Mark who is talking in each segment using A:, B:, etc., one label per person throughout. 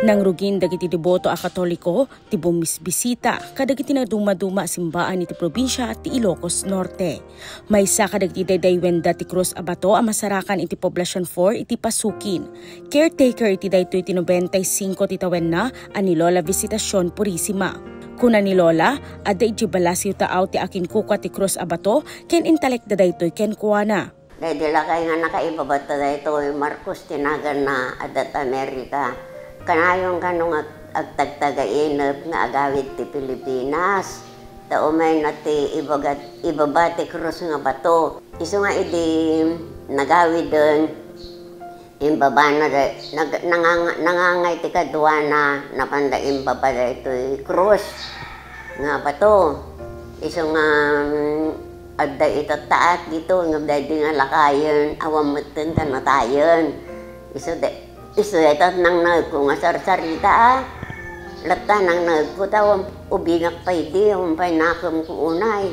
A: Nang rugin dagiti deboto a Katoliko, ti bumisbisita kadagiti nagduma-duma simbaan iti probinsya ti Ilocos Norte. Maysa kadagiti daydaywen ti Cruz Abato a masarakan iti Poblacion 4 iti Pasukin. Caretaker iti daytoy ti 95 ti tawen na ani Lola Visitacion Purisima. Kuna ni Lola, adda iti balasiw taaw ti akin kuka ti Cruz Abato ken intalek da daytoy ken kuana.
B: Dahil kay nga nakaibabata daytoy Marcos tinagan na adat Amerika. Kanayong kanong agtagtagainap nga agawid ti Pilipinas. Taumay na ti ibaba ti Cruz nga bato. Iso nga idi nagawid doon. Imbaba na nangangay ti kadwa na napanda imbaba da ito Cruz nga bato. Iso nga adda ito taat dito nga dahil nga lakayan awamutin ka na tayon. Iso ito nang nagko nga sarsarita lata nang nagko tawang ubingak pa iti umpay nakam ko unay.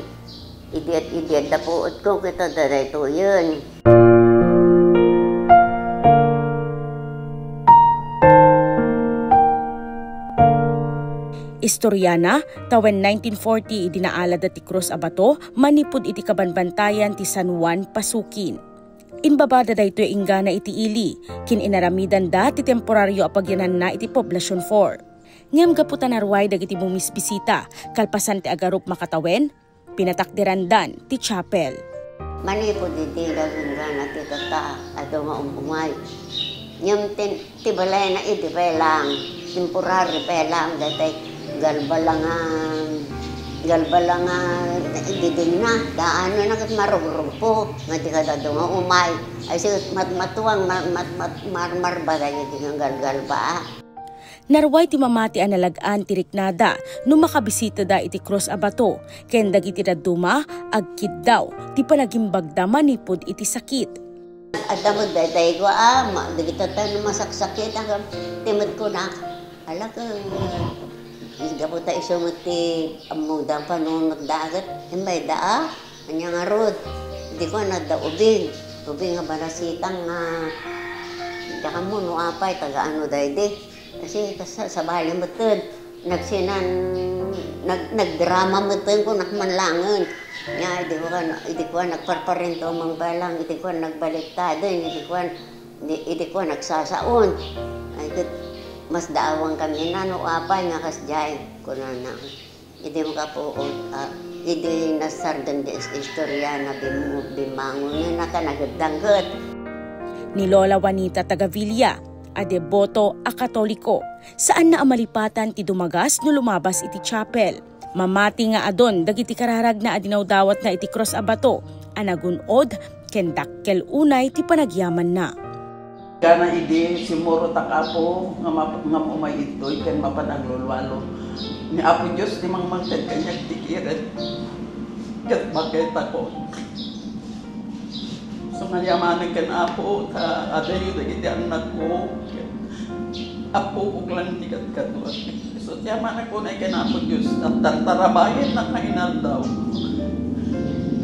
B: Idiat da puot ko kita da ito yun.
A: Istoryana, tawen 1940 idinaalad ti Cruz Abato, manipod iti kabanbantayan ti San Juan, Pasukin. Inbabada daytoy inggana iti ili, kin inaramidan da ti temporaryo apagyanan na iti Poblacion 4. Ngem gaputan arway dagiti bumisbisita, kalpasan ti agarup makatawen, pinatakdirandan ti chapel.
B: Manipod iti inggana ti tata, ato nga umbumay. Ngem ti balay na iti pelang, temporary pelang, datay galbalangan ididing na daano na kat marugrupo nga di kada nga umay ay sigat matuwang marmarbada iti nga galgal ba.
A: Narway ti mamati an nalagaan ti riknada no makabisita da iti Cruz Abato ken dagiti daduma agkid daw ti panagimbagda manipod iti sakit.
B: Adda mo dayday ko dagiti tayo masaksakit hanggang timod ko na alak gaputa iso mo ti amudang panunod dagat may daa kanya nga rod hindi ko nagda ubing nga barasitang nga daka mo no apay taga ano daydi kasi sa bali mo tun nagdrama mo tun kung nakmanlangan nga hindi ko nagparparento mang balang hindi ko nagbaliktado hindi ko nagsasaon ay mas daawang kami na no apay nga kasjay ko na hindi mo ka po hindi nasardan di istorya na bimangon na nakanagdanggot.
A: Ni Lola Juanita Tagavilla, a deboto a Katoliko, saan na amalipatan ti dumagas no lumabas iti chapel. Mamati nga adon dagiti kararag na adinaw dawat na iti Cruz Abato, anagunod ken dakkel unay ti panagyaman na.
C: Kana ide si Moro takapo nga umay itoy ken mapanaglulwalo ni Apo Dios di mangmangtad kanyag tikiran ket bakit ako so ngayaman ken Apo ka aday dagiti anak ko Apo ug lang ti kadkadwa so yaman ako na ken Apo Dios at tarabayan na kainaldaw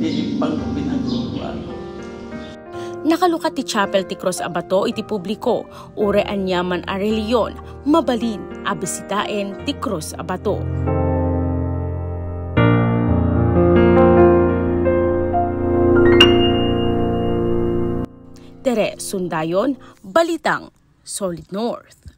C: di pangpinaglulwalo.
A: Nakalukat ti chapel ti Cruz Abato iti publiko, ure anyaman a reliyon, mabalin a bisitaen ti Cruz Abato. Tere Sundayon, Balitang Solid North.